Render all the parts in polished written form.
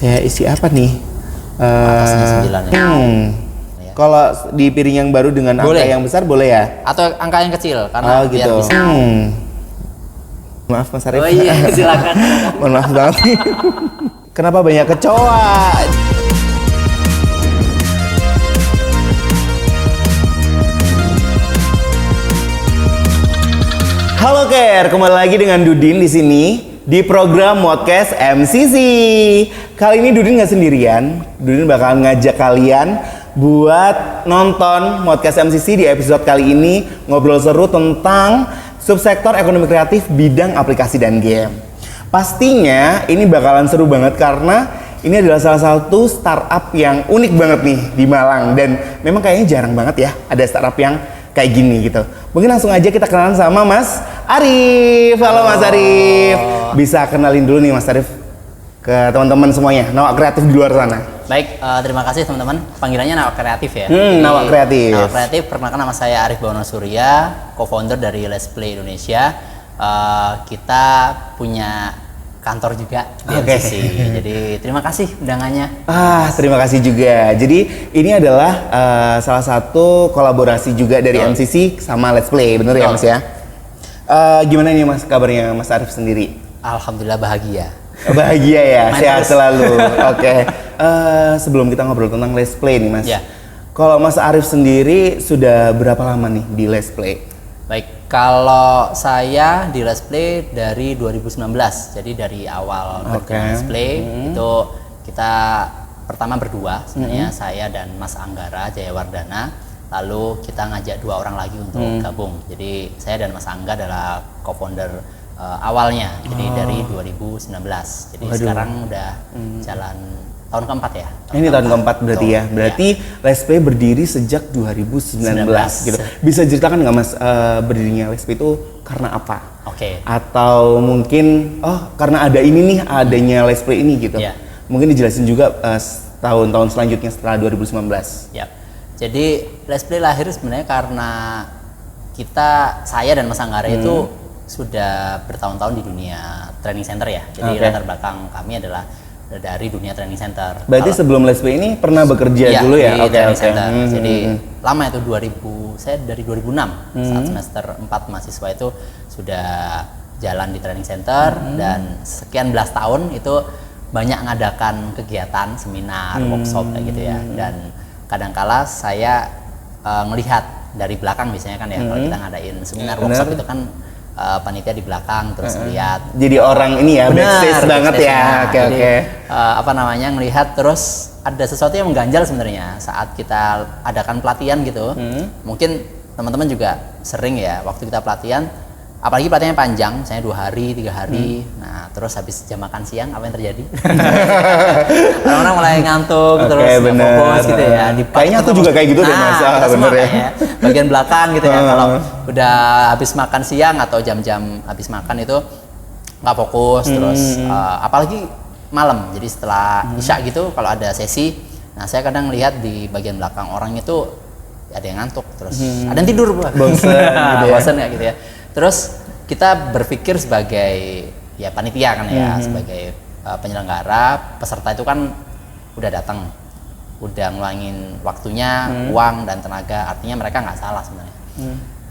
Saya isi apa nih? Atasnya 9 ya. Kalau di piring yang baru dengan angka Boleh. yang besar boleh ya? Atau angka yang kecil karena biar gitu. bisa. Maaf Mas Arif. Oh iya, silakan. Mohon maaf banget nih. Kenapa banyak kecoa? Halo Ker, kembali lagi dengan Dudin di sini di program Modcast MCC. Kali ini Dudin nggak sendirian, Dudin bakal ngajak kalian buat nonton Modcast MCC di episode kali ini, ngobrol seru tentang subsektor ekonomi kreatif bidang aplikasi dan game. Pastinya ini bakalan seru banget karena ini adalah salah satu startup yang unik banget nih di Malang dan memang kayaknya jarang banget ya ada startup yang kayak gini gitu. Mungkin langsung aja kita kenalan sama Mas Arif. Halo Mas Arif. Bisa kenalin dulu nih Mas Arif ke teman-teman semuanya, Nawak Kreatif di luar sana. Baik, terima kasih teman-teman. Panggilannya Nawak Kreatif ya. Nawak Kreatif. Nawak Kreatif, perkenalkan nama saya Arif Bawono Surya, co-founder dari Let's Play Indonesia. Kita punya kantor juga di MCC. Jadi terima kasih undangannya. Terima kasih juga. Jadi ini adalah salah satu kolaborasi juga dari MCC sama Let's Play, bener ya Mas ya? Gimana nih Mas kabarnya Mas Arif sendiri? Alhamdulillah bahagia. Bahagia ya, sehat terus. selalu. Oke. Sebelum kita ngobrol tentang Let's Play nih Mas. Ya. Kalau Mas Arif sendiri sudah berapa lama nih di Let's Play? Baik, kalau saya di Let's Play dari 2019, jadi dari awal berjalan Let's Play itu kita pertama berdua sebenarnya saya dan Mas Anggara Jayawardana, lalu kita ngajak 2 orang lagi untuk gabung. Jadi saya dan Mas Angga adalah co-founder awalnya, jadi dari 2019. Jadi sekarang udah jalan tahun keempat ya. Ini tahun keempat berarti ya. Berarti Let's Play berdiri sejak 2019 gitu. Bisa ceritakan nggak Mas berdirinya Let's Play itu karena apa? Oke. Atau mungkin karena ada ini nih, adanya Let's Play ini gitu. Ya. Mungkin dijelasin juga tahun-tahun selanjutnya setelah 2019. Ya. Jadi Let's Play lahir sebenarnya karena saya dan Mas Anggara itu sudah bertahun-tahun di dunia training center ya. Jadi latar belakang kami adalah dari dunia training center. Berarti sebelum Let's Play ini pernah bekerja dulu ya? Di training center. Jadi lama itu saya dari 2006 saat semester 4 mahasiswa itu sudah jalan di training center dan sekian belas tahun itu banyak ngadakan kegiatan, seminar, workshop kayak gitu ya. Dan kadangkala saya melihat dari belakang biasanya kan ya kalau kita ngadain seminar, workshop itu kan panitia di belakang terus lihat. Jadi orang ini ya, backstage banget ya. Oke. Ngelihat terus ada sesuatu yang mengganjal sebenarnya saat kita adakan pelatihan gitu. Mungkin teman-teman juga sering ya waktu kita pelatihan, apalagi pelatihannya panjang, misalnya 2 hari, 3 hari. Nah, terus habis jam makan siang apa yang terjadi? Orang-orang mulai ngantuk, terus nggak fokus gitu ya. Kayaknya aku juga kayak gitu deh Mas. Bener ya. Bagian belakang gitu ya. Kalau udah habis makan siang atau jam-jam habis makan itu nggak fokus, terus apalagi malam. Jadi setelah isya gitu kalau ada sesi, nah saya kadang lihat di bagian belakang orang itu ada yang ngantuk, terus ada yang tidur, bosan gitu ya. Bosan gitu ya. Terus kita berpikir sebagai ya panitia kan ya, sebagai penyelenggara, peserta itu kan udah datang, udah ngeluangin waktunya, uang dan tenaga, artinya mereka nggak salah sebenarnya.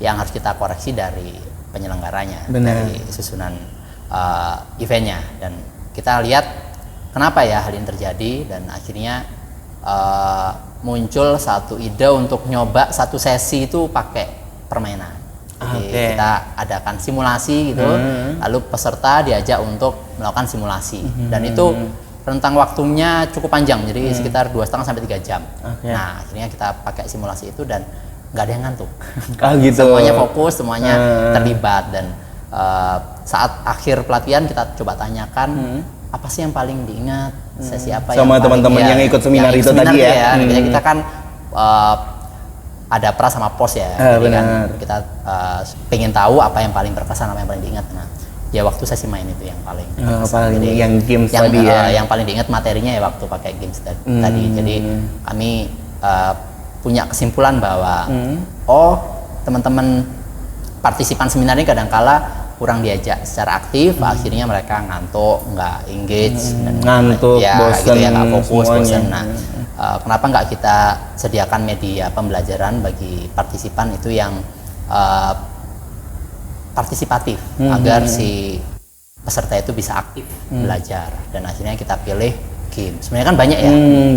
Yang harus kita koreksi dari penyelenggaranya, dari susunan eventnya, dan kita lihat kenapa ya hal ini terjadi, dan akhirnya muncul satu ide untuk nyoba satu sesi itu pakai permainan. Jadi kita adakan simulasi gitu, lalu peserta diajak untuk melakukan simulasi, dan itu rentang waktunya cukup panjang, jadi sekitar 2,5 sampai 3 jam. Nah, akhirnya kita pakai simulasi itu dan nggak ada yang ngantuk. Gitu. Semuanya fokus, semuanya terlibat, dan saat akhir pelatihan kita coba tanyakan apa sih yang paling diingat, sesi apa sama teman-teman yang ikut seminar itu tadi ya. Kita kan ada pra sama pos ya, jadi kan kita pengen tahu apa yang paling berkesan, apa yang paling diingat. Nah, ya waktu sesi main itu yang paling jadi yang games tadi ya. Yang paling diingat materinya ya waktu pakai games tadi. Jadi kami punya kesimpulan bahwa teman-teman partisipan seminar ini kadangkala kurang diajak secara aktif, akhirnya mereka ngantuk, nggak engage, dan Ngantuk, ya bosen, gitu ya, nggak fokus, semuanya. bosen. Nah, kenapa nggak kita sediakan media pembelajaran bagi partisipan itu yang partisipatif agar si peserta itu bisa aktif belajar, dan akhirnya kita pilih game. Sebenarnya kan banyak ya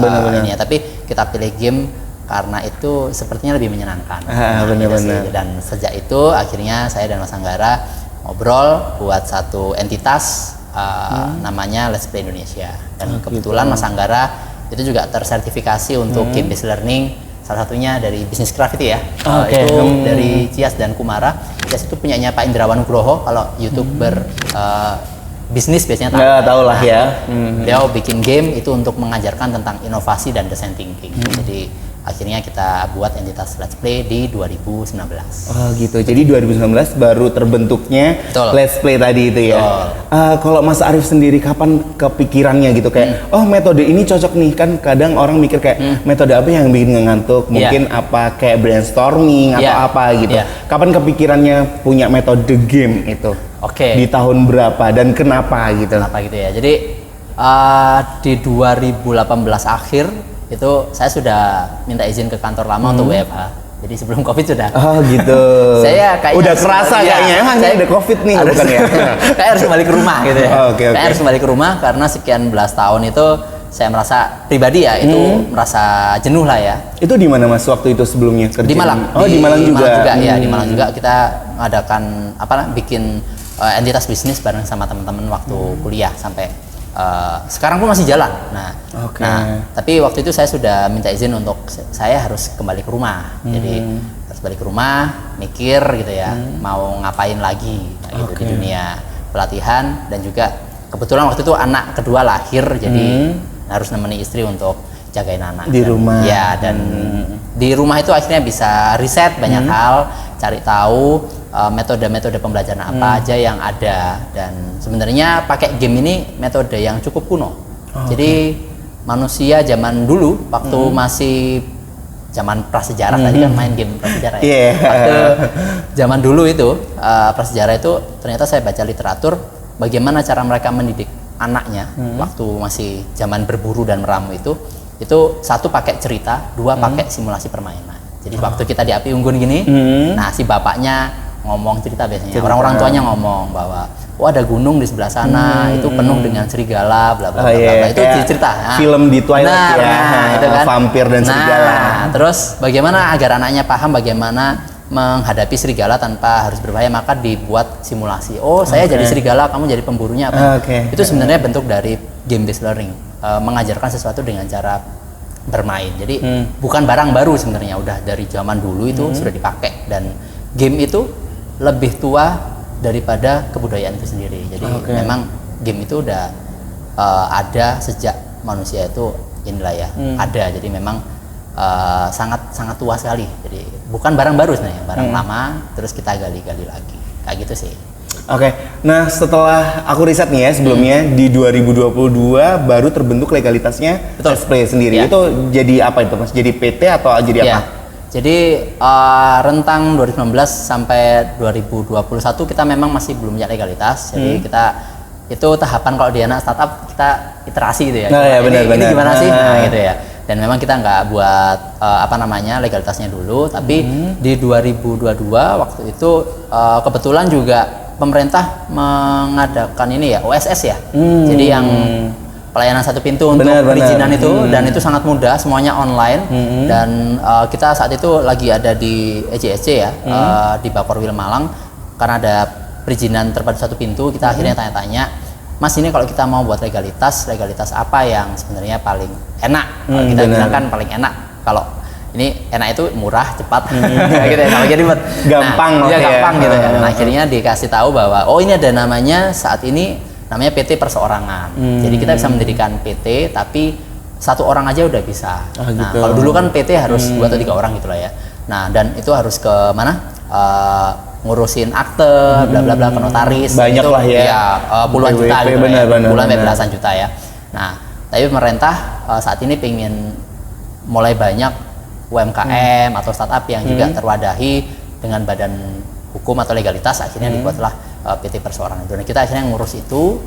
benar-benar. ini ya, tapi kita pilih game karena itu sepertinya lebih menyenangkan. Benar-benar. Gitu sih. Dan sejak itu akhirnya saya dan Mas Anggara ngobrol buat satu entitas namanya Let's Play Indonesia, dan kebetulan Mas Anggara itu juga tersertifikasi untuk game based learning, salah satunya dari Business Craft itu ya. Itu dari Cias dan Kumara. Cias itu punyanya Pak Indrawan Nugroho, kalau YouTuber bisnis biasanya tahu. Ya, tahu lah ya. Beliau bikin game itu untuk mengajarkan tentang inovasi dan design thinking. Jadi akhirnya kita buat entitas Let's Play di 2019. Oh gitu. Jadi 2019 baru terbentuknya Betul. Let's Play tadi itu ya. Kalau Mas Arif sendiri kapan kepikirannya gitu kayak oh metode ini cocok nih, kan kadang orang mikir kayak metode apa yang bikin ngantuk, mungkin apa kayak brainstorming atau apa gitu. Kapan kepikirannya punya metode game itu? Oke. Di tahun berapa dan kenapa gitu? Kenapa gitu ya? Jadi di 2018 akhir itu saya sudah minta izin ke kantor lama untuk WFH. Jadi sebelum Covid sudah. Oh gitu. Saya kayaknya udah kerasa kayaknya emang saya ada Covid nih bukan ya? Kayak harus kembali ke rumah gitu ya. Oke. Kayak harus kembali ke rumah karena sekian belas tahun itu saya merasa pribadi ya itu merasa jenuh lah ya. Itu di mana Mas waktu itu sebelumnya kerja? Di Malang. Oh, di Malang juga. Ya, di Malang juga kita ngadakan bikin entitas bisnis bareng sama teman-teman waktu kuliah sampai sekarang pun masih jalan. Nah, tapi waktu itu saya sudah minta izin untuk saya harus kembali ke rumah. Jadi harus balik ke rumah, mikir gitu ya, mau ngapain lagi gitu di dunia pelatihan, dan juga kebetulan waktu itu anak kedua lahir, jadi harus nemeni istri untuk jagain anak di rumah. Ya, dan di rumah itu akhirnya bisa riset banyak hal, cari tahu metode-metode pembelajaran apa aja yang ada, dan sebenarnya pakai game ini metode yang cukup kuno. Jadi manusia zaman dulu waktu masih zaman prasejarah tadi kan main game prasejarah ya. Waktu zaman dulu itu prasejarah itu ternyata saya baca literatur bagaimana cara mereka mendidik anaknya waktu masih zaman berburu dan meramu itu satu pakai cerita, dua pakai simulasi permainan. Jadi waktu kita di Api Unggun gini, nah si bapaknya ngomong cerita biasanya, orang-orang tuanya ngomong bahwa ada gunung di sebelah sana itu penuh dengan serigala, bla bla bla bla. Itu cerita. Film di Twilight itu kan vampir dan serigala. Terus bagaimana agar anaknya paham bagaimana menghadapi serigala tanpa harus berbahaya, maka dibuat simulasi. Saya jadi serigala, kamu jadi pemburunya apa? Itu sebenarnya bentuk dari game based learning, mengajarkan sesuatu dengan cara bermain. Jadi bukan barang baru sebenarnya, udah dari zaman dulu itu sudah dipakai, dan game itu lebih tua daripada kebudayaan itu sendiri. Jadi memang game itu udah ada sejak manusia itu inilah ya, ada. Jadi memang sangat tua sekali. Jadi bukan barang baru sebenarnya, barang lama terus kita gali-gali lagi. Kayak gitu sih. Nah setelah aku riset nih ya sebelumnya di 2022 baru terbentuk legalitasnya Let's Play sendiri. Itu jadi apa itu Mas? Jadi PT atau jadi apa? Jadi rentang 2019 sampai 2021 kita memang masih belum punya legalitas. Jadi kita itu tahapan kalau di anak startup kita iterasi gitu ya. Ini gimana sih? Gitu ya. Dan memang kita nggak buat legalitasnya dulu. Tapi di 2022 waktu itu kebetulan juga pemerintah mengadakan ini ya OSS ya. Jadi yang pelayanan satu pintu untuk perizinan itu, dan itu sangat mudah, semuanya online. Dan kita saat itu lagi ada di EJSC ya, di Bakorwil Malang, karena ada perizinan terpadu satu pintu. Kita akhirnya tanya-tanya, Mas ini kalau kita mau buat legalitas apa yang sebenarnya paling enak? Kalau kita bilang kan paling enak, kalau ini enak itu murah, cepat, gitu ya. Kalau jadi gampang, gampang gitu ya. Nah, akhirnya dikasih tahu bahwa ini ada namanya saat ini namanya PT perseorangan. Jadi kita bisa mendirikan PT tapi satu orang aja udah bisa. Nah, kalau dulu kan PT harus 2 atau 3 orang gitu lah ya. Nah, dan itu harus ke mana? Ngurusin akte, bla bla bla, ke notaris. Banyak itu, lah ya. Puluhan juta gitu ya. Puluhan belasan juta ya. Nah, tapi pemerintah saat ini pengen mulai banyak UMKM atau startup yang juga terwadahi dengan badan hukum atau legalitas. Akhirnya dibuatlah PT perseorangan itu. Dan kita akhirnya ngurus itu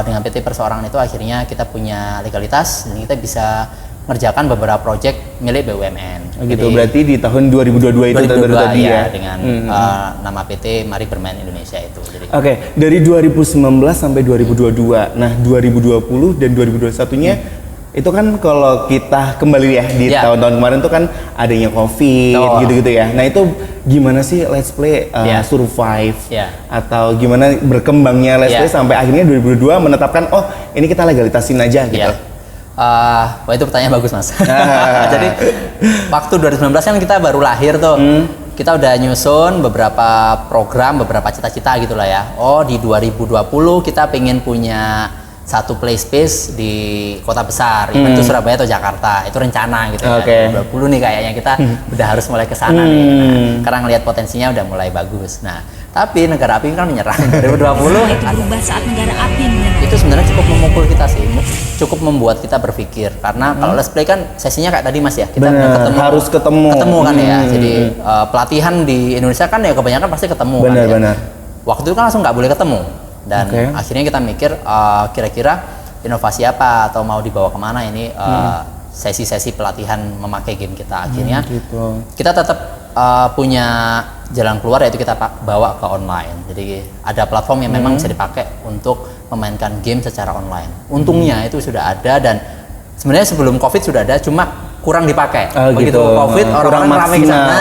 dengan PT perseorangan itu akhirnya kita punya legalitas dan kita bisa ngerjakan beberapa proyek milik BUMN. Gitu. Berarti di tahun 2022 itu baru tadi ya. Dengan nama PT Mari Bermain Indonesia itu. Oke, dari 2019 sampai 2022. Nah, 2020 dan 2021-nya itu kan kalau kita kembali ya di tahun-tahun kemarin tuh kan adanya COVID gitu-gitu ya. Nah, itu gimana sih Let's Play survive atau gimana berkembangnya Let's Play sampai akhirnya 2022 menetapkan oh, ini kita legalitasin aja gitu. Wah itu pertanyaan bagus mas. Jadi waktu 2019 kan kita baru lahir tuh, kita udah nyusun beberapa program, beberapa cita-cita gitulah ya. Oh di 2020 kita pengen punya satu play space di kota besar, itu Surabaya atau Jakarta, itu rencana gitu ya. 2020 nih kayaknya kita udah harus mulai ke sana nih. Nah, karena ngelihat potensinya udah mulai bagus. Nah, tapi negara api kan menyerang 2020. Itu berubah saat negara api menyerang. Itu sebenarnya cukup memukul kita sih, cukup membuat kita berpikir karena kalau Let's Play kan sesinya kayak tadi mas ya, kita harus ketemu kan ya. Jadi pelatihan di Indonesia kan ya kebanyakan pasti ketemu kan ya. Waktu itu kan langsung nggak boleh ketemu. Dan akhirnya kita mikir kira-kira inovasi apa atau mau dibawa kemana ini sesi-sesi pelatihan memakai game kita. Akhirnya kita tetap punya jalan keluar yaitu kita bawa ke online. Jadi ada platform yang memang bisa dipakai untuk memainkan game secara online. Untungnya itu sudah ada dan sebenarnya sebelum COVID sudah ada, cuma kurang dipakai. Begitu COVID orang-orang ramai ke sana.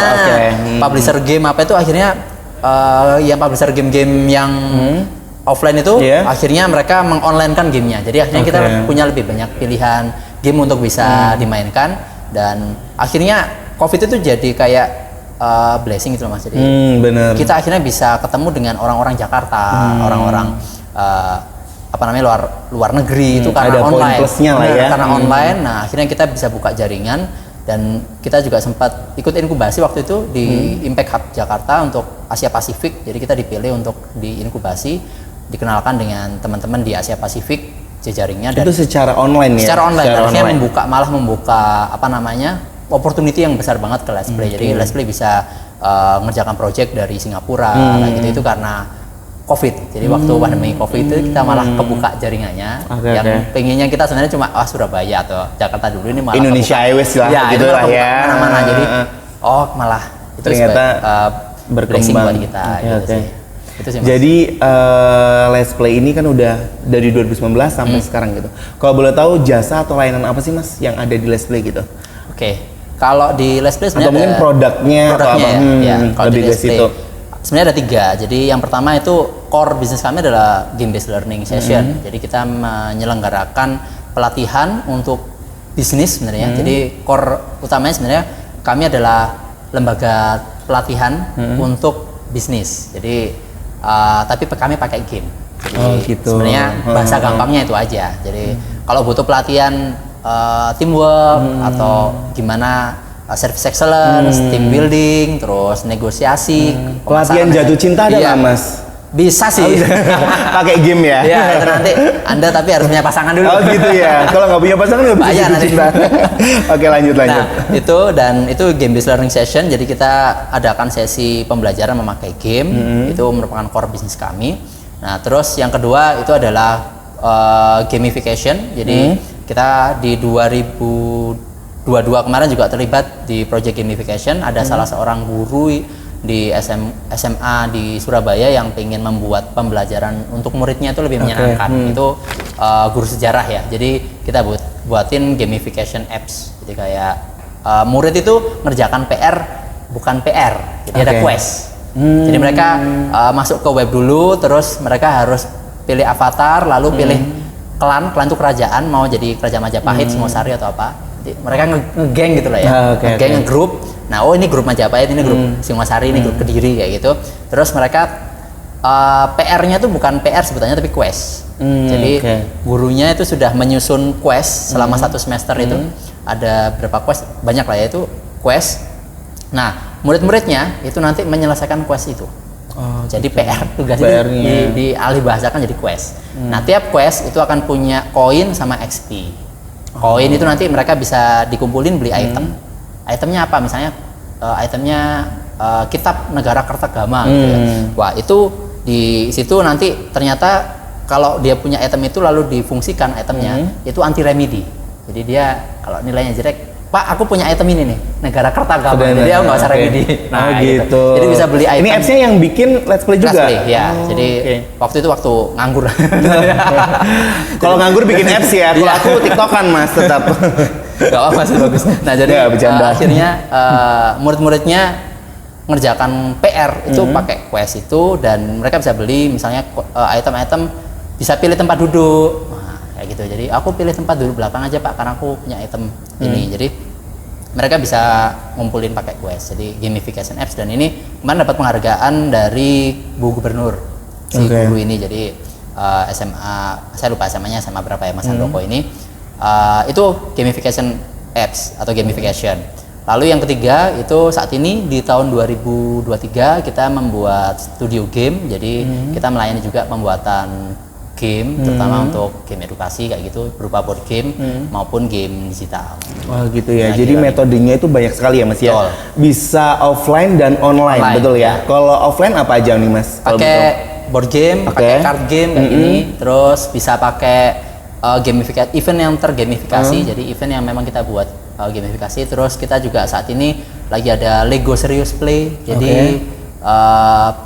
Publisher game apa itu akhirnya yang publisher game-game yang offline itu akhirnya mereka mengonlinekan gamenya. Jadi akhirnya kita punya lebih banyak pilihan game untuk bisa dimainkan dan akhirnya COVID itu jadi kayak blessing gitu loh mas. Jadi kita akhirnya bisa ketemu dengan orang-orang Jakarta, orang-orang luar negeri itu karena online. Karena online. Nah akhirnya kita bisa buka jaringan dan kita juga sempat ikut inkubasi waktu itu di Impact Hub Jakarta untuk Asia Pasifik. Jadi kita dipilih untuk diinkubasi, dikenalkan dengan teman-teman di Asia Pasifik jejaringnya. Dan itu secara online ya? Secara online, akhirnya membuka opportunity yang besar banget ke Let's Play. Jadi Let's Play bisa ngerjakan project dari Singapura, itu karena COVID. Jadi waktu pandemi COVID itu kita malah kebuka jaringannya. Yang pengennya kita sebenarnya cuma Surabaya atau Jakarta dulu, ini malah Indonesia Airways lah gitu lah ya. Mana-mana. Jadi malah itu ternyata blessing buat kita. Jadi Let's Play ini kan udah dari 2019 sampai sekarang gitu. Kalau boleh tahu jasa atau layanan apa sih mas yang ada di Let's Play gitu? Kalau di Let's Play sebenarnya atau mungkin produknya atau apa? Kalau lebih di ke situ. Sebenarnya ada 3. Jadi yang pertama itu core bisnis kami adalah game based learning session. Jadi kita menyelenggarakan pelatihan untuk bisnis sebenarnya. Jadi core utamanya sebenarnya kami adalah lembaga pelatihan untuk bisnis. Jadi tapi kami pakai game. Jadi sebenarnya bahasa gampangnya itu aja. Jadi kalau butuh pelatihan teamwork atau gimana service excellence, team building, terus negosiasi, pelatihan jatuh cinta ada nggak mas? Bisa sih. Pakai game ya? Iya, itu nanti Anda tapi harus punya pasangan dulu. Oh gitu ya. Kalau nggak punya pasangan nggak bisa jatuh cinta. Oke lanjut. Nah itu game based learning session. Jadi kita adakan sesi pembelajaran memakai game. Itu merupakan core bisnis kami. Nah terus yang kedua itu adalah gamification. Jadi kita di 2022 kemarin juga terlibat di project gamification. Ada salah seorang guru di SMA di Surabaya yang pengen membuat pembelajaran untuk muridnya itu lebih menyenangkan. Itu guru sejarah ya. Jadi kita buatin gamification apps. Jadi kayak murid itu ngerjakan PR bukan PR. Jadi ada quest. Jadi mereka masuk ke web dulu, terus mereka harus pilih avatar, lalu pilih klan itu kerajaan, mau jadi kerajaan Majapahit, Singosari atau apa. Jadi mereka ngegeng gitu lah ya. Ngegeng, ngegrup. Nah, ini grup Majapahit, ini grup Singosari, ini grup Kediri kayak gitu. Terus mereka PR-nya tuh bukan PR sebutannya tapi quest. Jadi gurunya itu sudah menyusun quest selama 1 semester itu. Ada berapa quest? Banyak lah ya itu quest. Nah, murid-muridnya itu nanti menyelesaikan quest itu. Jadi PR tugasnya dialih bahasakan jadi quest. Nah, tiap quest itu akan punya koin sama XP. Koin itu nanti mereka bisa dikumpulin beli item. Itemnya apa? Misalnya itemnya kitab negara Kertagama gitu ya. Wah, itu di situ nanti ternyata kalau dia punya item itu lalu difungsikan itemnya itu anti remedi. Jadi dia kalau nilainya jelek, Pak, aku punya item ini nih, negara Kertagama, jadi aku nggak usah remedi. Nah, gitu. Jadi bisa beli item. Ini apps-nya yang bikin Let's Play juga? Let's Play, ya. Jadi waktu itu waktu nganggur. Kalau nganggur bikin apps ya, kalau aku TikTokan Mas tetap. Gak apa-apa sih, bagus. Nah, jadi akhirnya murid-muridnya ngerjakan PR itu pakai quest itu, dan mereka bisa beli misalnya item-item, bisa pilih tempat duduk. Kayak gitu. Jadi aku pilih tempat duduk belakang aja Pak karena aku punya item ini. Jadi mereka bisa ngumpulin pakai quest. Jadi gamification apps, dan ini kemarin dapat penghargaan dari Bu Gubernur si guru ini. Jadi SMA, saya lupa SMA-nya SMA berapa ya Mas Handoko ini. Itu gamification apps atau gamification. Lalu yang ketiga itu saat ini di tahun 2023 kita membuat studio game. Jadi kita melayani juga pembuatan game, terutama untuk game edukasi kayak gitu, berupa board game maupun game digital. Wah gitu ya. Nah, jadi metodenya itu banyak sekali ya Mas ya. Betul. Bisa offline dan online, betul ya. Kalau offline apa aja nih Mas? Pakai board game, pakai card game kayak gini, terus bisa pakai gamifikasi, event yang tergamifikasi. Jadi event yang memang kita buat gamifikasi. Terus kita juga saat ini lagi ada Lego Serious Play. Jadi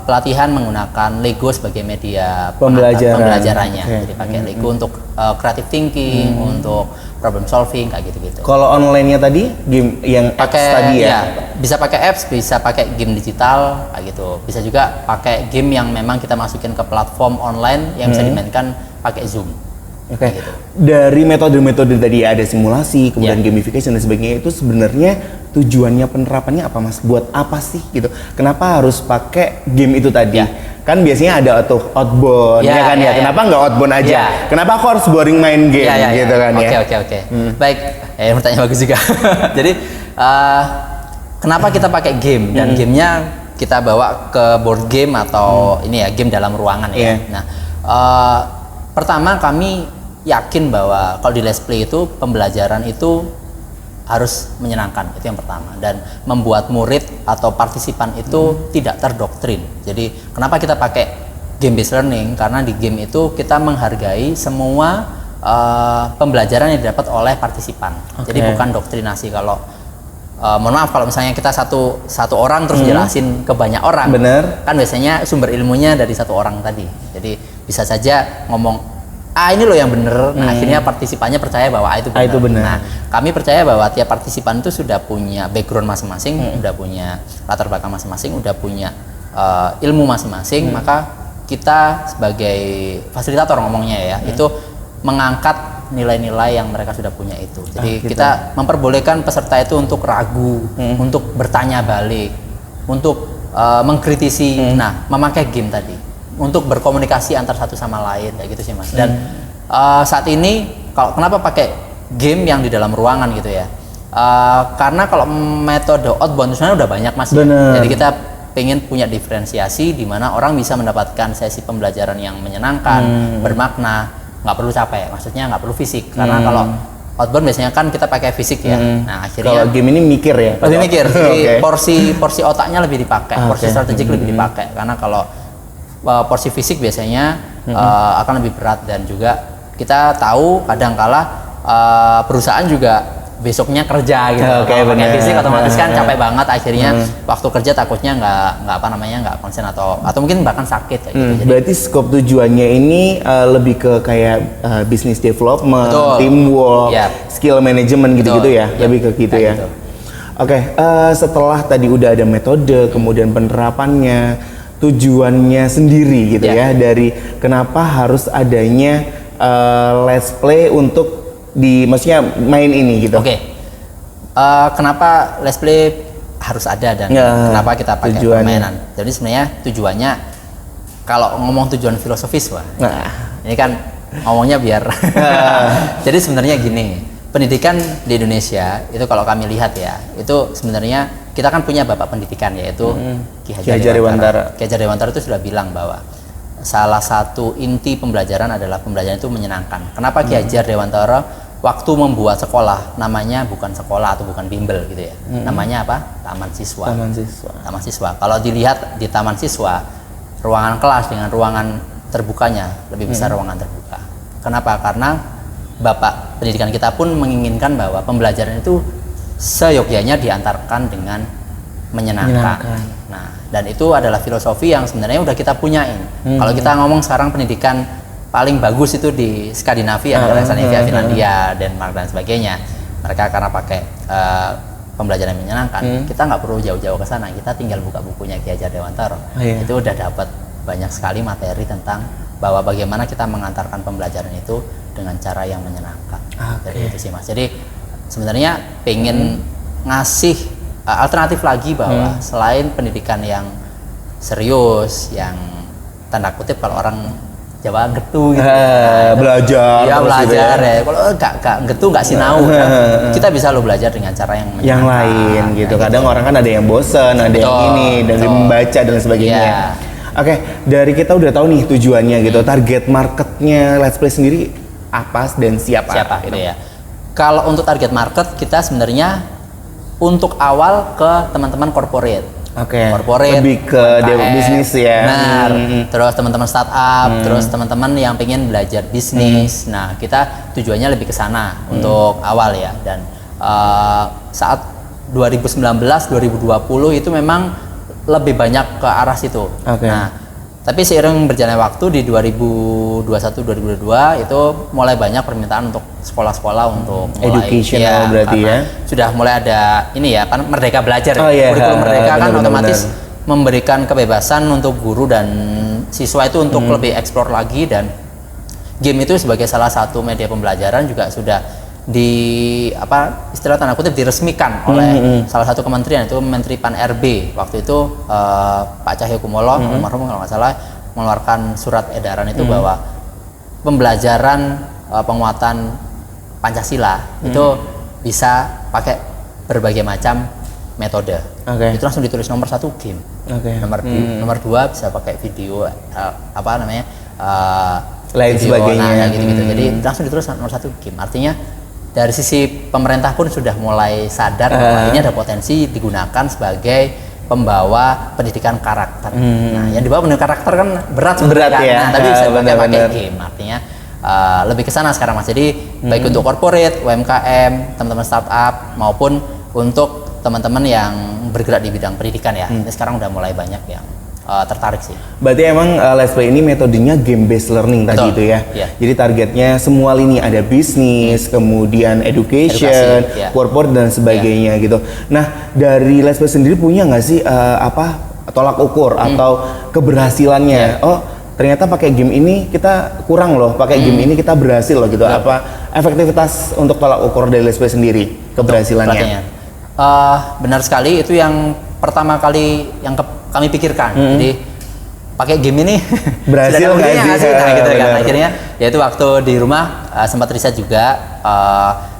pelatihan menggunakan Lego sebagai media pembelajarannya. Jadi pakai Lego untuk creative thinking, untuk problem solving kayak gitu-gitu. Kalau online-nya tadi game yang apps tadi ya? Bisa pakai apps, bisa pakai game digital kayak gitu. Bisa juga pakai game yang memang kita masukin ke platform online yang bisa dimainkan pakai Zoom. Gitu. Dari metode-metode tadi ada simulasi, kemudian gamification dan sebagainya, itu sebenarnya tujuannya penerapannya apa Mas? Buat apa sih gitu? Kenapa harus pakai game itu tadi? Kan biasanya ada outbound, ya kan ya? Kenapa nggak outbound aja? Kenapa aku harus boring main game gitu kan ya? Oke. Baik, pertanyaan bagus juga. Jadi kenapa kita pakai game dan gamenya kita bawa ke board game atau ini ya game dalam ruangan ya? Nah, pertama kami yakin bahwa kalau di Let's Play itu pembelajaran itu harus menyenangkan, itu yang pertama, dan membuat murid atau partisipan itu tidak terdoktrin. Jadi kenapa kita pakai game based learning? Karena di game itu kita menghargai semua pembelajaran yang didapat oleh partisipan. Jadi bukan doktrinasi. Kalau mohon maaf kalau misalnya kita satu orang terus jelasin ke banyak orang, kan biasanya sumber ilmunya dari satu orang tadi. Jadi bisa saja ngomong ini loh yang bener. Nah, akhirnya partisipannya percaya bahwa itu benar. Nah, kami percaya bahwa tiap partisipan itu sudah punya background masing-masing, sudah punya latar belakang masing-masing, sudah punya ilmu masing-masing. Maka kita sebagai fasilitator ngomongnya ya, itu mengangkat nilai-nilai yang mereka sudah punya itu. Jadi kita memperbolehkan peserta itu untuk ragu, untuk bertanya balik, untuk mengkritisi. Nah, memakai game tadi untuk berkomunikasi antar satu sama lain kayak gitu sih Mas. Dan saat ini kenapa pakai game yang di dalam ruangan gitu ya? Karena kalau metode outbound sebenarnya udah banyak Mas. Jadi kita pengen punya diferensiasi di mana orang bisa mendapatkan sesi pembelajaran yang menyenangkan, bermakna, nggak perlu capek. Maksudnya nggak perlu fisik. Karena kalau outbound biasanya kan kita pakai fisik ya. Nah, akhirnya kalau game ini mikir ya. Lebih mikir. Jadi porsi otaknya lebih dipakai, porsi strategik lebih dipakai. Karena kalau porsi fisik biasanya akan lebih berat, dan juga kita tahu kadangkala perusahaan juga besoknya kerja gitu. Kalau pakai fisik otomatis kan capek banget, akhirnya waktu kerja takutnya nggak konsen atau mungkin bahkan sakit kayak gitu. Jadi, berarti skop tujuannya ini lebih ke kayak business development, teamwork, skill management gitu-gitu ya, lebih ke gitu ya. Oke, setelah tadi udah ada metode, kemudian penerapannya, tujuannya sendiri gitu ya, dari kenapa harus adanya Let's Play untuk maksudnya main ini gitu. Kenapa Let's Play harus ada dan kenapa kita pakai permainan? Jadi sebenarnya tujuannya, kalau ngomong tujuan filosofis ini kan ngomongnya biar jadi sebenarnya gini, pendidikan di Indonesia itu kalau kami lihat ya, itu sebenarnya kita kan punya bapak pendidikan yaitu Ki Hajar Dewantara. Ki Hajar Dewantara itu sudah bilang bahwa salah satu inti pembelajaran adalah pembelajaran itu menyenangkan. Kenapa Ki Hajar Dewantara waktu membuat sekolah namanya bukan sekolah atau bukan bimbel gitu ya? Namanya apa? Taman Siswa. Taman Siswa. Kalau dilihat di Taman Siswa, ruangan kelas dengan ruangan terbukanya lebih besar ruangan terbuka. Kenapa? Karena Bapak pendidikan kita pun menginginkan bahwa pembelajaran itu seyogyanya diantarkan dengan menyenangkan. Nah, dan itu adalah filosofi yang sebenarnya udah kita punyain. Kalau kita ngomong sekarang pendidikan paling bagus itu di Skandinavia, Skandinavia, Finlandia, Denmark dan sebagainya. Mereka karena pakai pembelajaran yang menyenangkan. Kita nggak perlu jauh-jauh ke sana. Kita tinggal buka bukunya Ki Hajar Dewantara. Itu udah dapat banyak sekali materi tentang bahwa bagaimana kita mengantarkan pembelajaran itu dengan cara yang menyenangkan. Jadi itu sih Mas. Jadi sebenarnya pengen ngasih alternatif lagi bahwa selain pendidikan yang serius, yang tanda kutip kalau orang Jawa getu gitu. Belajar. Iya terus belajar gitu ya. Kalau enggak getu enggak sinau kan. Kita bisa lo belajar dengan cara yang menyenangkan. Yang lain gitu. Kadang orang kan ada yang bosen, ada yang ini, dan membaca dan sebagainya. Oke, dari kita udah tahu nih tujuannya gitu. Target marketnya Let's Play sendiri apa dan siapa gitu ya. Kalau untuk target market kita sebenarnya untuk awal ke teman-teman corporate. Corporate, lebih ke bisnis ya. Benar. Terus teman-teman startup, terus teman-teman yang pengen belajar bisnis. Nah, kita tujuannya lebih ke sana untuk awal ya. Dan saat 2019, 2020 itu memang lebih banyak ke arah situ. Nah, tapi seiring berjalannya waktu di 2021, 2022 itu mulai banyak permintaan untuk sekolah-sekolah untuk educational berarti ya. Sudah mulai ada ini ya kan Merdeka Belajar. Kurikulum Merdeka kan otomatis memberikan kebebasan untuk guru dan siswa itu untuk lebih eksplor lagi, dan game itu sebagai salah satu media pembelajaran juga sudah istilah tanda kutip diresmikan oleh salah satu kementerian, itu Menteri Pan RB waktu itu Pak Cahyokumolo almarhum kalau nggak salah mengeluarkan surat edaran itu bahwa pembelajaran penguatan Pancasila itu bisa pakai berbagai macam metode. Itu langsung ditulis nomor 1 game, nomor 2 bisa pakai video lain sebagainya gitu. Jadi langsung ditulis nomor 1 game. Artinya dari sisi pemerintah pun sudah mulai sadar bahwa ini ada potensi digunakan sebagai pembawa pendidikan karakter. Nah, yang dibawa pendidikan karakter kan berat sebenarnya. Ya. Nah, tapi bisa pakai game. Artinya lebih ke sana sekarang Mas. Jadi baik untuk corporate, UMKM, teman-teman startup maupun untuk teman-teman yang bergerak di bidang pendidikan ya. Ini sekarang udah mulai banyak yang tertarik sih. Berarti emang Let's Play ini metodenya game based learning tadi itu ya. Jadi targetnya semua lini, ada bisnis, kemudian education, corporate dan sebagainya gitu. Nah, dari Let's Play sendiri punya nggak sih tolak ukur atau keberhasilannya? Oh, ternyata pakai game ini kita kurang loh, pakai game ini kita berhasil loh gitu. Apa efektivitas untuk tolak ukur dari Let's Play sendiri keberhasilannya? Benar sekali, itu yang pertama kali yang kami pikirkan. Jadi pakai game ini berhasil nggak sih? Nah, gitu kan. Akhirnya yaitu waktu di rumah sempat riset juga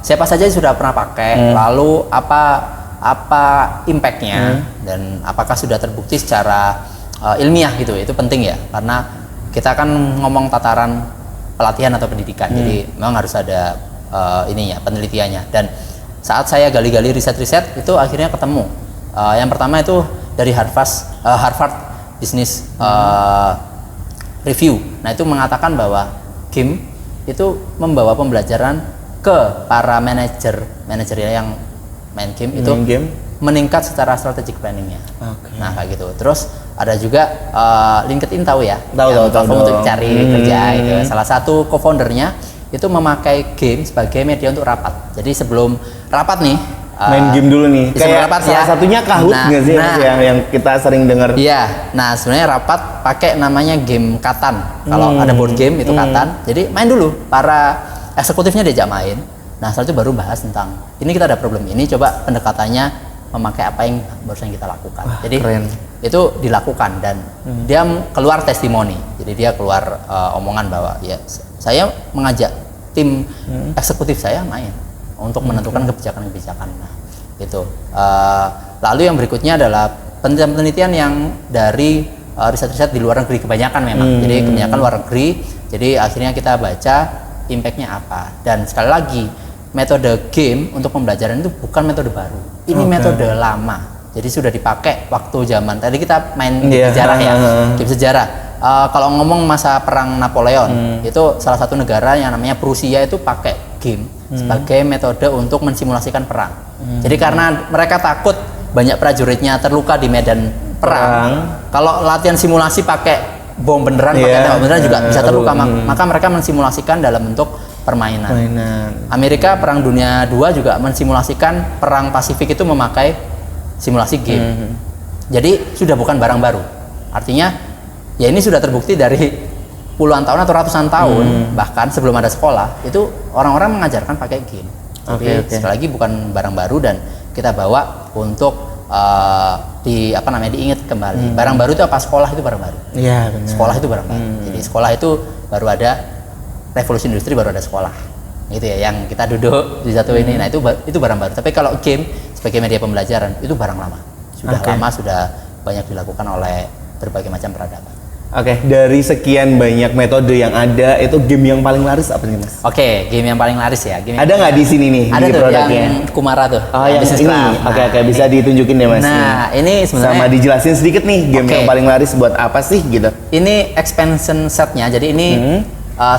siapa saja sudah pernah pakai, lalu apa impactnya dan apakah sudah terbukti secara ilmiah gitu. Itu penting ya, karena kita kan ngomong tataran pelatihan atau pendidikan, jadi memang harus ada penelitiannya. Dan saat saya gali-gali riset-riset itu akhirnya ketemu yang pertama itu dari Harvard Business Review. Nah, itu mengatakan bahwa game itu membawa pembelajaran ke para manajer yang main game itu meningkat secara strategic planningnya. Nah, kayak gitu. Terus ada juga LinkedIn tahu ya, platform untuk cari kerja itu. Salah satu co-foundernya itu memakai game sebagai media untuk rapat. Jadi sebelum rapat nih main game dulu nih. Kayak rapat salah satunya Kahoot nggak sih yang kita sering dengar? Iya. Nah, sebenarnya rapat pakai namanya game Katan. Kalau ada board game itu Katan. Jadi main dulu, para eksekutifnya diajak main. Nah, setelah itu baru bahas tentang ini kita ada problem ini, coba pendekatannya memakai apa yang barusan kita lakukan. Jadi keren. Itu dilakukan dan dia keluar testimoni. Jadi dia keluar omongan bahwa ya saya mengajak tim eksekutif saya main untuk menentukan kebijakan-kebijakan. Nah, gitu. Lalu yang berikutnya adalah penelitian yang dari riset-riset di luar negeri kebanyakan memang. Jadi kebanyakan luar negeri. Jadi akhirnya kita baca impactnya apa. Dan sekali lagi metode game untuk pembelajaran itu bukan metode baru. Ini metode lama. Jadi sudah dipakai waktu zaman tadi kita main Iya. sejarah ya, game sejarah. Kalau ngomong masa perang Napoleon, itu salah satu negara yang namanya Prusia itu pakai game sebagai metode untuk mensimulasikan perang. Jadi karena mereka takut banyak prajuritnya terluka di medan perang. Kalau latihan simulasi pakai bom beneran, pakai tembak beneran juga bisa terluka. Maka mereka mensimulasikan dalam bentuk permainan. Amerika Perang Dunia II juga mensimulasikan perang Pasifik itu memakai simulasi game. Jadi sudah bukan barang baru. Artinya ya ini sudah terbukti dari puluhan tahun atau ratusan tahun, bahkan sebelum ada sekolah itu orang-orang mengajarkan pakai game. Jadi sekali lagi bukan barang baru dan kita bawa untuk diingat kembali. Barang baru itu apa? Sekolah itu barang baru. Iya, benar. Sekolah itu barang baru. Jadi sekolah itu baru ada revolusi industri, baru ada sekolah. Gitu ya, yang kita duduk di satu ini. Nah, itu barang baru. Tapi kalau game sebagai media pembelajaran itu barang lama. Sudah lama, sudah banyak dilakukan oleh berbagai macam peradaban. Oke, dari sekian banyak metode yang ada, itu game yang paling laris apa nih, Mas? Oke, game yang paling laris ya. Game Ada nggak di sini nih? ada di tuh produknya? yang Kumara tuh. Oh, yang Business ini. Craft. Oke, bisa ditunjukin deh, Mas. Nah, ini sebenarnya sama dijelasin sedikit nih game yang paling laris buat apa sih gitu. Ini expansion setnya, jadi ini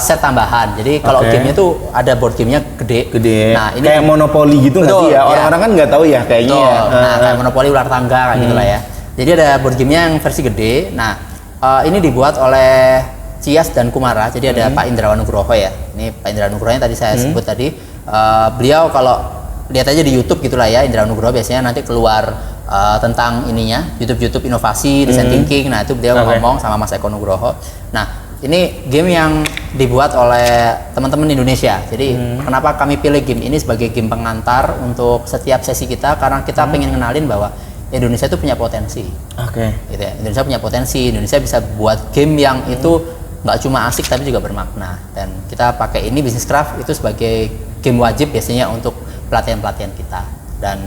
set tambahan. Jadi kalau gamenya tuh ada board gamenya gede. Nah, ini kayak monopoli gitu nggak sih ya? Orang-orang kan nggak tahu ya kayaknya. Betul. Nah, kayak monopoli ular tangga kayak gitulah ya. Jadi ada board gamenya yang versi gede. Nah, ini dibuat oleh Cias dan Kumara. Jadi ada Pak Indrawan Nugroho ya. Ini Pak Indrawan Nugroho yang tadi saya sebut tadi. Beliau kalau lihat aja di YouTube gitulah ya, Indrawan Nugroho biasanya nanti keluar tentang ininya, YouTube inovasi, design thinking. Nah, itu beliau ngomong sama Mas Eko Nugroho. Nah, ini game yang dibuat oleh teman-teman Indonesia. Jadi kenapa kami pilih game ini sebagai game pengantar untuk setiap sesi kita? Karena kita pengen kenalin bahwa Indonesia itu punya potensi. Gitu ya. Indonesia punya potensi. Indonesia bisa buat game yang itu nggak cuma asik tapi juga bermakna. Dan kita pakai ini Business Craft itu sebagai game wajib biasanya untuk pelatihan-pelatihan kita. Dan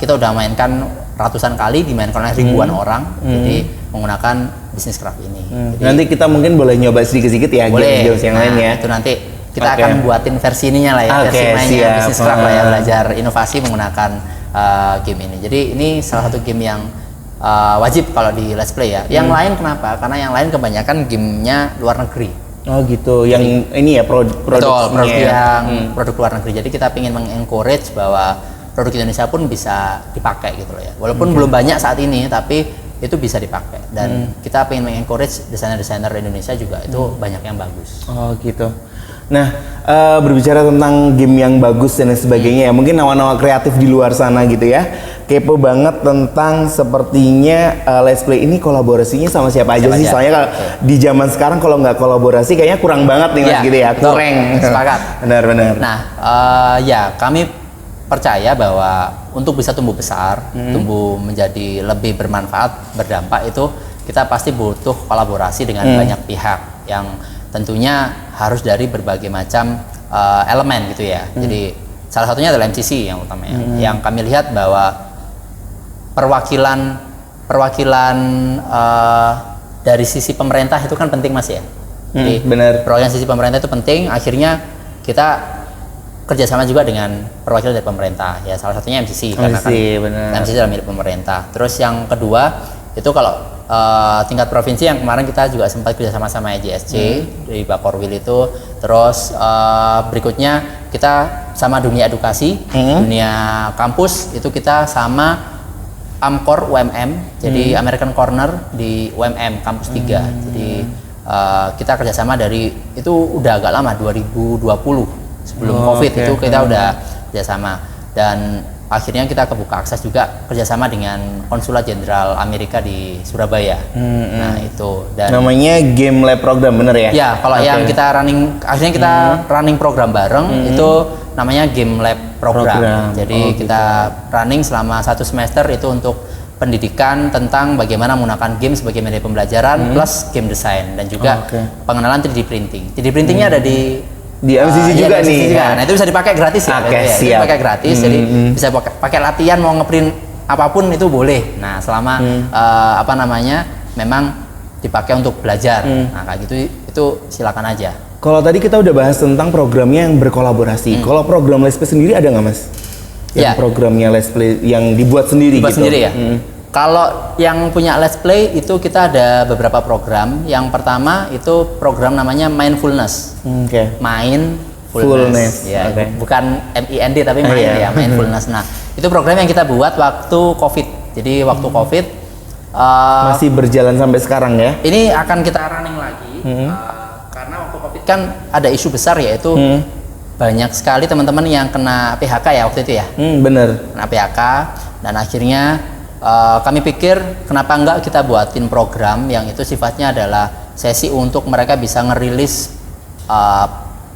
kita udah mainkan ratusan kali, dimainkan oleh ribuan orang. Jadi menggunakan Business Craft ini. Jadi, nanti kita mungkin boleh nyoba sedikit-sedikit ya game-game yang lain ya. Itu nanti kita akan buatin versi ininya lah ya, versi mainnya Business Craft lah ya, belajar inovasi menggunakan game ini. Jadi ini salah satu game yang wajib kalau di Let's Play ya. Yang lain kenapa? Karena yang lain kebanyakan gamenya luar negeri. Oh gitu, yang ini ya produk luar negeri. Jadi kita ingin mengencourage bahwa produk Indonesia pun bisa dipakai gitu loh ya. Walaupun belum banyak saat ini, tapi itu bisa dipakai. Dan kita ingin mengencourage desainer-desainer Indonesia juga itu banyak yang bagus. Oh gitu. Nah, berbicara tentang game yang bagus dan sebagainya ya, mungkin nawa-nawa kreatif di luar sana gitu ya, kepo banget tentang sepertinya Let's Play ini kolaborasinya sama siapa aja sih? Soalnya kalau di zaman sekarang kalau nggak kolaborasi kayaknya kurang banget nih Mas gitu ya, kurang. Sepakat. Benar-benar. Nah, ya kami percaya bahwa untuk bisa tumbuh besar, tumbuh menjadi lebih bermanfaat, berdampak itu kita pasti butuh kolaborasi dengan banyak pihak yang tentunya harus dari berbagai macam elemen gitu ya. Jadi salah satunya adalah MCC yang utamanya. Yang kami lihat bahwa perwakilan dari sisi pemerintah itu kan penting Mas ya. Jadi perwakilan sisi pemerintah itu penting. Akhirnya kita kerjasama juga dengan perwakilan dari pemerintah ya, salah satunya MCC karena kan MCC adalah milik pemerintah. Terus yang kedua itu kalau tingkat provinsi yang kemarin kita juga sempat kerjasama sama EJSC dari Bakorwil itu. Terus berikutnya kita sama dunia edukasi, dunia kampus itu kita sama Amcor UMM, jadi American Corner di UMM Kampus 3. Jadi kita kerjasama dari itu udah agak lama, 2020 sebelum COVID itu kita udah kerjasama. Dan akhirnya kita kebuka akses juga kerjasama dengan Konsulat Jenderal Amerika di Surabaya. Nah itu dan namanya Game Lab Program, bener ya? Ya, kalau yang kita running, akhirnya kita running program bareng itu namanya Game Lab Program. Jadi kita running selama 1 semester itu untuk pendidikan tentang bagaimana menggunakan game sebagai media pembelajaran plus game design dan juga pengenalan 3D printing. 3D printingnya ada di MCC juga nih. Nah itu bisa dipakai gratis ya. Itu pakai gratis, jadi bisa pakai latihan mau ngeprint apapun itu boleh. Nah selama memang dipakai untuk belajar. Nah kayak gitu itu silakan aja. Kalau tadi kita udah bahas tentang programnya yang berkolaborasi. Kalau program Let's Play sendiri ada nggak Mas? yang Ya. programnya Let's Play yang dibuat sendiri Buat gitu. sendiri ya. Kalau yang punya Let's Play itu kita ada beberapa program. Yang pertama itu program namanya Mindfulness. Oke. Mindfulness. Ya, oke. bukan MIND tapi Oh, main iya. ya, Mindfulness. Nah, itu program yang kita buat waktu COVID. Jadi waktu COVID Masih berjalan sampai sekarang ya. ini akan kita running lagi karena waktu COVID kan ada isu besar yaitu banyak sekali teman-teman yang kena PHK ya waktu itu ya. Bener. Kena PHK dan akhirnya kami pikir kenapa enggak kita buatin program yang itu sifatnya adalah sesi untuk mereka bisa ngerilis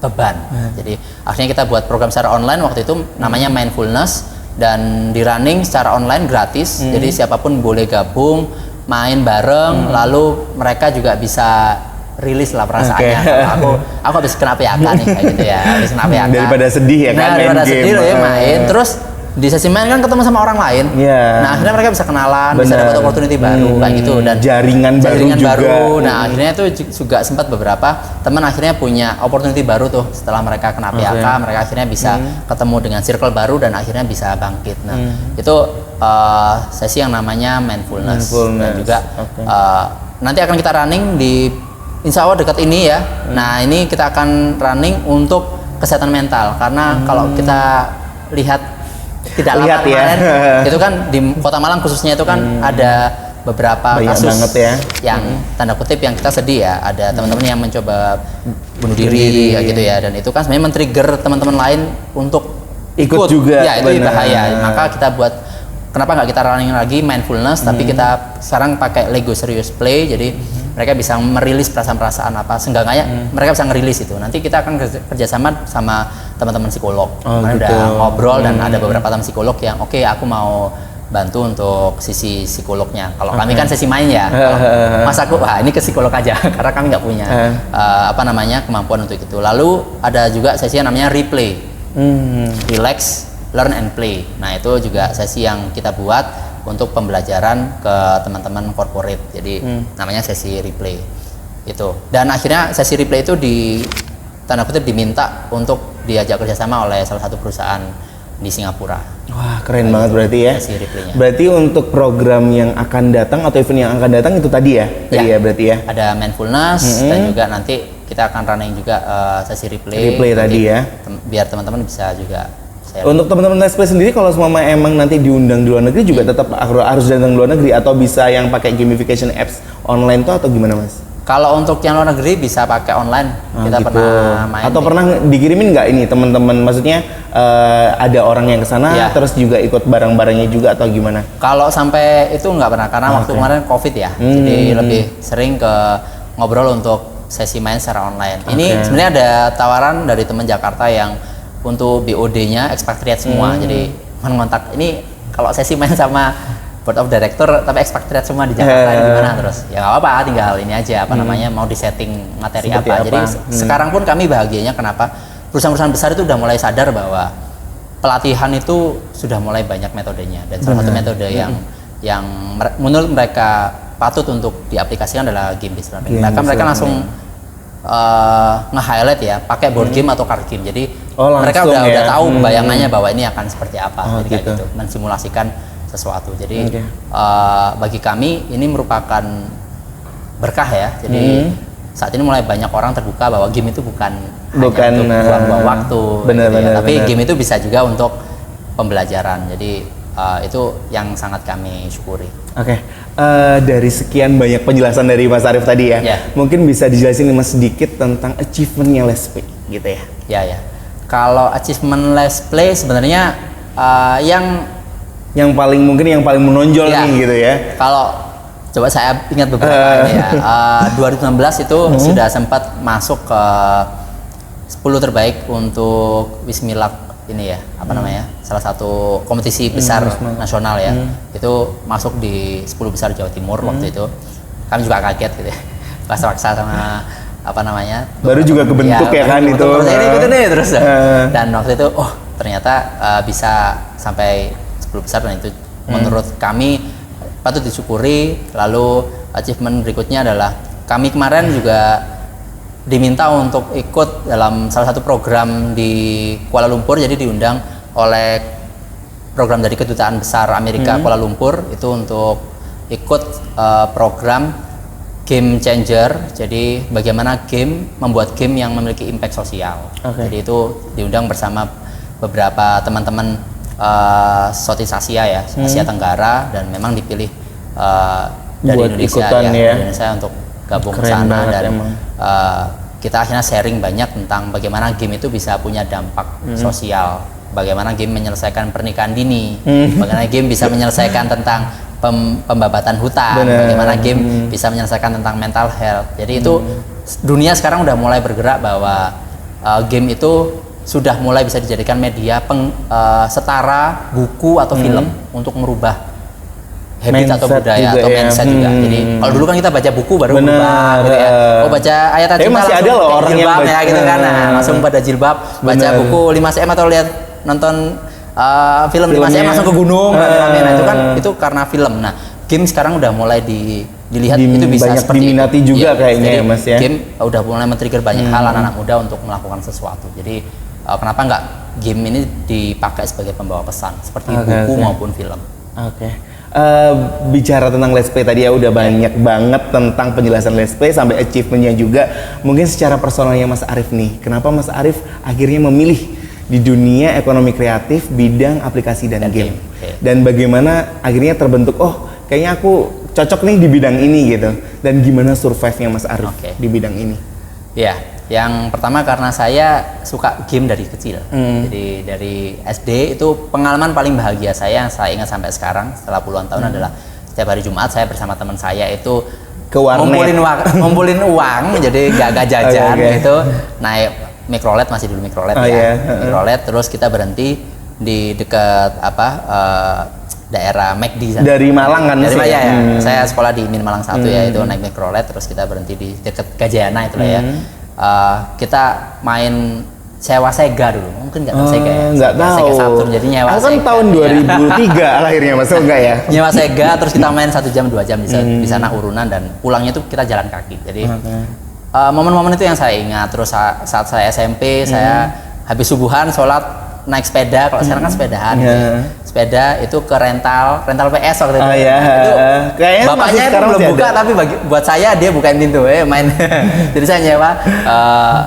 beban. Jadi akhirnya kita buat program secara online waktu itu namanya Mindfulness dan di running secara online gratis. Jadi siapapun boleh gabung, main bareng, lalu mereka juga bisa rilis lah perasaannya. Oke. Aku habis kena PHK nih kayak gitu ya, habis kena PHK. Daripada sedih ya kan, Nah, main daripada game. sedih loh ya main. Terus di sesi main kan ketemu sama orang lain. Iya. Nah, akhirnya mereka bisa kenalan, bisa Benar. dapat opportunity baru kayak gitu dan Jaringan baru juga. Nah, akhirnya itu juga sempat beberapa teman akhirnya punya opportunity baru tuh setelah mereka kena PHK, mereka akhirnya bisa ketemu dengan circle baru dan akhirnya bisa bangkit. Nah, itu sesi yang namanya mindfulness. Dan juga nanti akan kita running di Insya Allah dekat ini ya. Nah, ini kita akan running untuk kesehatan mental karena kalau kita lihat tidak lama Lihat ya. kemarin itu kan di Kota Malang khususnya itu kan ada beberapa Banyak kasus banget ya. yang tanda kutip yang kita sedih ya, ada teman-teman yang mencoba bunuh diri kayak gitu ya, dan itu kan sebenarnya men-trigger teman-teman lain untuk Ikut juga, ya itu benar. bahaya. Maka kita buat, kenapa nggak kita running lagi mindfulness tapi kita sekarang pakai Lego Serious Play, jadi mereka bisa merilis perasaan-perasaan apa seenggaknya mereka bisa ngerilis itu. Nanti kita akan kerjasama sama teman-teman psikolog. Kemarin gitu. udah ngobrol dan ada beberapa teman psikolog yang oke, aku mau bantu untuk sisi psikolognya. Kalau kami kan sesi main ya. Kalau Mas aku wah ini ke psikolog aja karena kami nggak punya apa namanya kemampuan untuk itu. Lalu ada juga sesi yang namanya replay. Relax, learn and play. Nah, itu juga sesi yang kita buat untuk pembelajaran ke teman-teman corporate. Jadi namanya sesi replay. Itu. Dan akhirnya sesi replay itu di tanda kutip diminta untuk diajak kerjasama oleh salah satu perusahaan di Singapura. Wah, keren banget berarti ya. Sesi replaynya. Berarti untuk program yang akan datang atau event yang akan datang itu tadi ya? Tadi ya berarti ya. Ada mindfulness dan juga nanti kita akan running juga sesi replay. Replay Nanti tadi ya. Biar teman-teman bisa juga share. Untuk teman-teman Let's Play sendiri kalau semua emang nanti diundang di luar negeri juga tetap harus datang di luar negeri atau bisa yang pakai gamification apps online tuh atau gimana Mas? Kalau untuk yang luar negeri bisa pakai online. Kita gitu. pernah main. Atau pernah dikirimin nggak ini teman-teman, maksudnya ada orang yang kesana Ya. terus juga ikut barang-barangnya juga atau gimana? Kalau sampai itu nggak pernah karena waktu kemarin COVID ya. Jadi lebih sering ke ngobrol untuk sesi main secara online. Ini sebenarnya ada tawaran dari teman Jakarta yang untuk BOD-nya expatriate semua. Jadi mengontak ini kalau sesi main sama board of director tapi expatriate semua di Jakarta ini gimana, terus ya nggak apa-apa, tinggal ini aja apa namanya mau disetting materi Seperti apa. Jadi apa? sekarang pun kami bahagianya kenapa perusahaan-perusahaan besar itu udah mulai sadar bahwa pelatihan itu sudah mulai banyak metodenya, dan salah satu metode yang menurut mereka patut untuk diaplikasikan adalah game based learning. Mereka langsung nge-highlight ya pakai board game atau card game. Jadi mereka langsung udah ya. tahu bayangannya bahwa ini akan seperti apa. Jadi kayak gitu. gitu, mensimulasikan sesuatu. Jadi bagi kami ini merupakan berkah ya. Jadi saat ini mulai banyak orang terbuka bahwa game itu bukan hanya untuk buang-buang waktu, tapi game itu bisa juga untuk pembelajaran. Jadi itu yang sangat kami syukuri. Oke, dari sekian banyak penjelasan dari Mas Arief tadi ya, mungkin bisa dijelasin Mas sedikit tentang achievementnya Let's Play gitu ya? Ya. Kalau achievement Let's Play sebenarnya yang paling menonjol ya, nih gitu ya. Kalau coba saya ingat beberapa ini ya. 2016 itu sudah sempat masuk ke 10 terbaik untuk Wismilak ini ya, apa namanya? Salah satu kompetisi besar nasional ya. Itu masuk di 10 besar Jawa Timur waktu itu. Kami juga kaget gitu ya. Paksa-paksa sama apa namanya? Baru juga kebentuk ya kan itu. Itu nih terus. Dan waktu itu ternyata bisa sampai 10 besar, dan itu menurut kami patut disyukuri. Lalu achievement berikutnya adalah kami kemarin juga diminta untuk ikut dalam salah satu program di Kuala Lumpur, jadi diundang oleh program dari Kedutaan Besar Amerika Kuala Lumpur itu untuk ikut program Game Changer. Jadi bagaimana membuat game yang memiliki impact sosial. Jadi itu diundang bersama beberapa teman-teman Southeast Asia ya, Asia Tenggara, dan memang dipilih dari Buat Indonesia ikutan ya, ya. Indonesia untuk gabung ke Keren sana, banget dan emang. kita akhirnya sharing banyak tentang bagaimana game itu bisa punya dampak sosial, bagaimana game menyelesaikan pernikahan dini, bagaimana game bisa menyelesaikan tentang pembabatan hutan, bagaimana game bisa menyelesaikan tentang mental health. Jadi itu dunia sekarang udah mulai bergerak bahwa game itu sudah mulai bisa dijadikan media setara buku atau film untuk merubah habit atau Mindset budaya juga atau ya. mindset juga. Jadi kalau dulu kan kita baca buku baru Bener, berubah gitu ya. Oh, baca ayat Tapi cinta masih langsung ada loh pakai orang yang jilbab baca- ya gitu kan. Nah, langsung pada jilbab, baca Bener. buku 5 cm atau nonton film 5 cm Filmnya. langsung ke gunung rame-rame. Nah, itu kan itu karena film. Nah, game sekarang udah mulai dilihat itu bisa banyak seperti diminati itu. juga Iya, kayaknya jadi ya, Mas ya. Game udah mulai men-trigger banyak hal anak-anak muda untuk melakukan sesuatu. Jadi kenapa nggak game ini dipakai sebagai pembawa pesan seperti buku maupun film. Oke. Bicara tentang Let's Play tadi ya udah banyak banget tentang penjelasan Let's Play sampai achievementnya juga. Mungkin secara personalnya Mas Arif nih, kenapa Mas Arif akhirnya memilih di dunia ekonomi kreatif bidang aplikasi dan game? Oke. Dan bagaimana akhirnya terbentuk, oh kayaknya aku cocok nih di bidang ini gitu. Dan gimana survive-nya Mas Arif Oke. di bidang ini? Ya, yang pertama karena saya suka game dari kecil. Jadi dari SD itu pengalaman paling bahagia saya yang saya ingat sampai sekarang setelah puluhan tahun adalah setiap hari Jumat saya bersama teman saya itu Ke warnet. ngumpulin uang jadi gak jajan Oke. gitu. Naik mikrolet, masih dulu mikrolet Oh, ya. iya. Mikrolet, terus kita berhenti di dekat daerah McD sana. Dari Malang kan Dari Mas, Malang ya? ya. Saya sekolah di Min Malang 1 ya, itu naik mikrolet terus kita berhenti di dekat Gajayana itulah ya. Kita main sewa Sega dulu. Mungkin nggak tahu Sega ya. Nggak Sega, tahu. Sega Saturn, jadi nyewa Aku kan Sega. tahun Iya. 2003 lahirnya Mas, oh enggak ya? Nyewa Sega terus kita main 1 jam 2 jam di sana urunan, dan pulangnya tuh kita jalan kaki. Jadi momen-momen itu yang saya ingat. Terus saat saya SMP saya habis subuhan sholat naik sepeda. Kalau sekarang kan sepedahan gitu ya. Sepeda itu ke rental PS waktu itu. Oh iya. Itu Kayaknya masih bapaknya itu sekarang belum masih buka, ada. tapi buat saya dia bukain pintu main. Jadi saya nyewa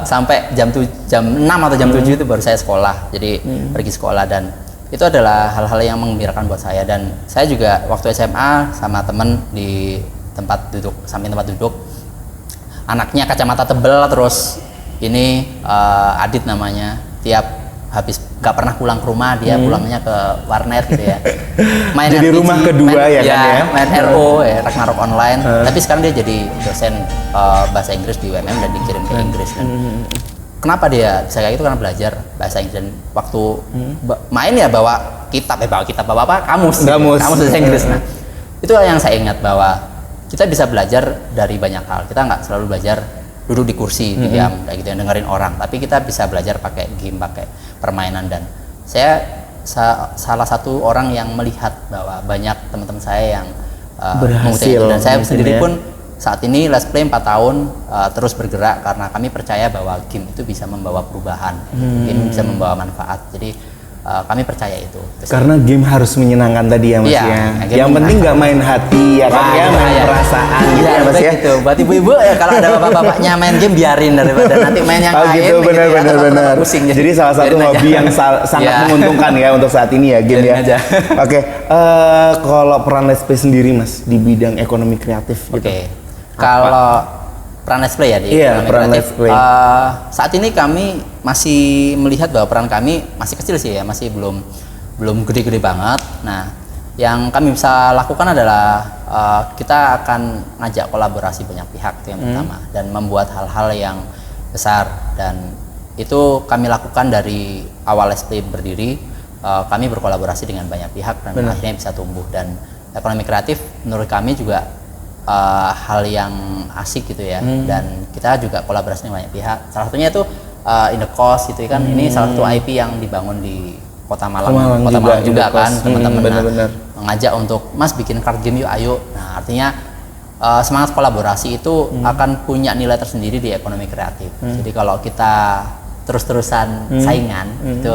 sampai jam 6 atau jam 7 itu baru saya sekolah. Jadi pergi sekolah, dan itu adalah hal-hal yang menggembirakan buat saya. Dan saya juga waktu SMA sama temen di samping tempat duduk, anaknya kacamata tebel, terus ini Adit namanya, tiap habis nggak pernah pulang ke rumah, dia pulangnya ke warnet gitu ya. Main Jadi RPG, rumah kedua ya kan ya? main RO ya, Ragnarok Online. Tapi sekarang dia jadi dosen bahasa Inggris di UMM dan dikirim ke Inggris. Dan kenapa dia bisa kayak gitu? Karena belajar bahasa Inggris, dan waktu main ya bawa kitab bawa apa? Kamus bahasa Inggris. Nah, itu yang saya ingat, bahwa kita bisa belajar dari banyak hal. Kita nggak selalu belajar duduk di kursi diam kayak gitu yang dengerin orang, tapi kita bisa belajar pakai game, pakai permainan. Dan saya salah satu orang yang melihat bahwa banyak teman-teman saya yang Berhasil mengikuti itu. Dan saya mungkin sendiri ya. pun saat ini Let's Play 4 tahun terus bergerak karena kami percaya bahwa game itu bisa membawa perubahan, game bisa membawa manfaat. Jadi kami percaya itu. Karena game harus menyenangkan tadi ya Mas Iya, ya. game Yang penting nggak main hati ya kan ya, main perasaan gitu ya Mas ya. Gitu. Buat ibu-ibu ya, kalau ada bapak-bapaknya main game biarin daripada nanti main yang Oh lain. gitu, benar ya, benar tetap benar. pusing. Jadi salah satu Biarin aja. hobi yang sangat Iya. menguntungkan ya untuk saat ini ya game Biarin ya. aja. Oke, kalau peran Let's Play sendiri Mas di bidang ekonomi kreatif gitu. Oke. Kalau peran Let's Play ya di Iya, ekonomi peran kreatif, Let's Play. saat ini kami masih melihat bahwa peran kami masih kecil sih ya, masih belum gede-gede banget. Nah, yang kami bisa lakukan adalah kita akan ngajak kolaborasi banyak pihak, itu yang pertama, dan membuat hal-hal yang besar. Dan itu kami lakukan dari awal Let's Play berdiri. Kami berkolaborasi dengan banyak pihak dan akhirnya bisa tumbuh. Dan ekonomi kreatif menurut kami juga hal yang asik gitu ya. Dan kita juga kolaborasi dengan banyak pihak. Salah satunya itu In The Coast gitu kan. Ini salah satu IP yang dibangun di Kota Malang juga kan, teman-teman. benar-benar. Mengajak untuk Mas bikin card game yuk, ayo. Nah, artinya semangat kolaborasi itu akan punya nilai tersendiri di ekonomi kreatif. Jadi kalau kita terus-terusan saingan itu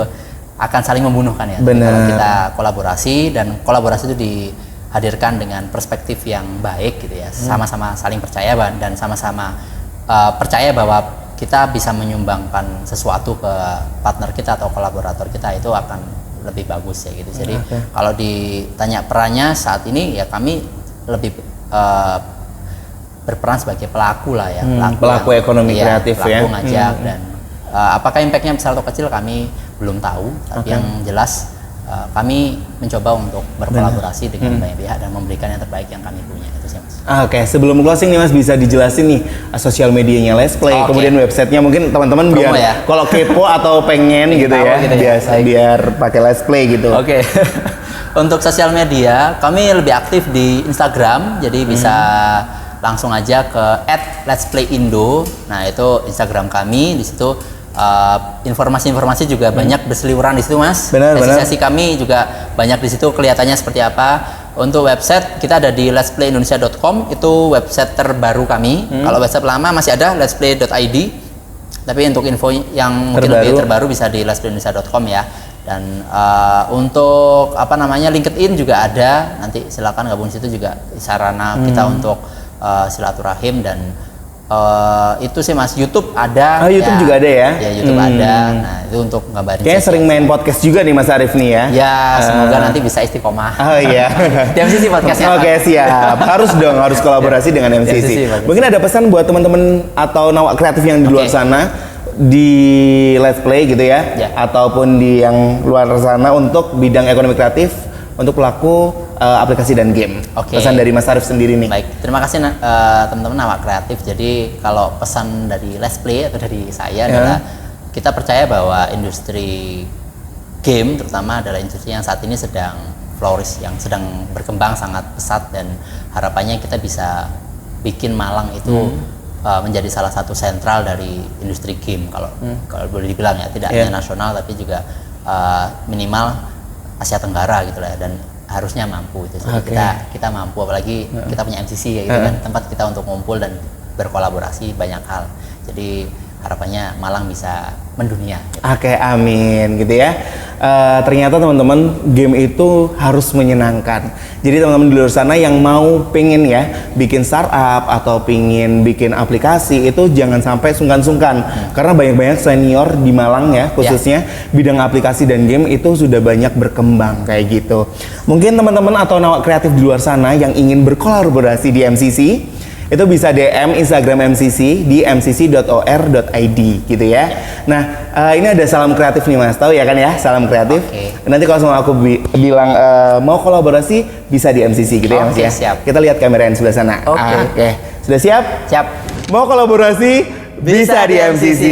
akan saling membunuhkan ya. Benar. Kalau kita kolaborasi, dan kolaborasi itu dihadirkan dengan perspektif yang baik gitu ya, sama-sama saling percaya dan sama-sama percaya bahwa kita bisa menyumbangkan sesuatu ke partner kita atau kolaborator kita, itu akan lebih bagus ya gitu. Jadi kalau ditanya perannya saat ini ya, kami lebih berperan sebagai pelaku lah ya, pelaku ekonomi kreatif ya. Pelaku ngajak dan apakah impactnya besar atau kecil kami belum tahu, tapi yang jelas kami mencoba untuk berkolaborasi dengan banyak pihak dan memberikan yang terbaik yang kami punya, itu sih Mas. Oke, sebelum closing nih Mas, bisa dijelasin nih sosial medianya Let's Play, kemudian websitenya, mungkin teman-teman biar ya? kalau kepo atau pengen gitu ya, gitu ya. biar pakai Let's Play gitu. Oke. Untuk sosial media, kami lebih aktif di Instagram, jadi bisa langsung aja ke @letsplayIndo. Nah, itu Instagram kami. Di situ informasi-informasi juga banyak berseliweran di situ, Mas. Sesi-sesi kami juga banyak di situ, kelihatannya seperti apa. Untuk website kita ada di letsplayin.indonesia.com, itu website terbaru kami. Kalau website lama masih ada letsplay.id. Tapi untuk info yang mungkin lebih terbaru bisa di letsplayin.indonesia.com ya. Dan untuk LinkedIn juga ada. Nanti silakan gabung di situ, juga sarana kita untuk silaturahim. Dan itu sih Mas. YouTube ada. YouTube juga ada ya? Ya, YouTube ada. Nah, itu untuk ngabarin. Kayaknya sering main podcast juga nih Mas Arif nih ya? Ya, semoga nanti bisa istiqomah. Oh iya. Di MCC podcastnya. Oke, siap. Harus dong, harus kolaborasi dengan MCC. Mungkin ada pesan buat teman-teman atau nawak kreatif yang di luar sana, di Let's Play gitu ya, ataupun di yang luar sana, untuk bidang ekonomi kreatif, untuk pelaku aplikasi dan game. Pesan dari Mas Arif sendiri nih. Baik, terima kasih teman-teman nawak kreatif. Jadi kalau pesan dari Let's Play atau dari saya adalah, kita percaya bahwa industri game terutama adalah industri yang saat ini sedang flourish, yang sedang berkembang sangat pesat, dan harapannya kita bisa bikin Malang itu menjadi salah satu sentral dari industri game, kalau boleh dibilang ya, tidak hanya nasional tapi juga minimal Asia Tenggara gitu lah, dan harusnya mampu itu. Jadi kita mampu, apalagi kita punya MCC ya gitu kan, tempat kita untuk ngumpul dan berkolaborasi banyak hal. Jadi harapannya Malang bisa mendunia. Oke, amin gitu ya. Ternyata teman-teman, game itu harus menyenangkan. Jadi teman-teman di luar sana yang mau pengen ya bikin startup atau pengen bikin aplikasi, itu jangan sampai sungkan-sungkan, karena banyak-banyak senior di Malang ya khususnya bidang aplikasi dan game itu sudah banyak berkembang kayak gitu. Mungkin teman-teman atau nawak kreatif di luar sana yang ingin berkolaborasi di MCC, itu bisa DM Instagram MCC di mcc.or.id gitu ya. Nah, ini ada salam kreatif nih Mas, tahu ya kan ya, salam kreatif. Nanti kalau semua aku bilang mau kolaborasi, bisa di MCC gitu ya Mas ya. Siap. Kita lihat kamera yang sebelah sana. Oke. Sudah siap? Siap. Mau kolaborasi, bisa di MCC.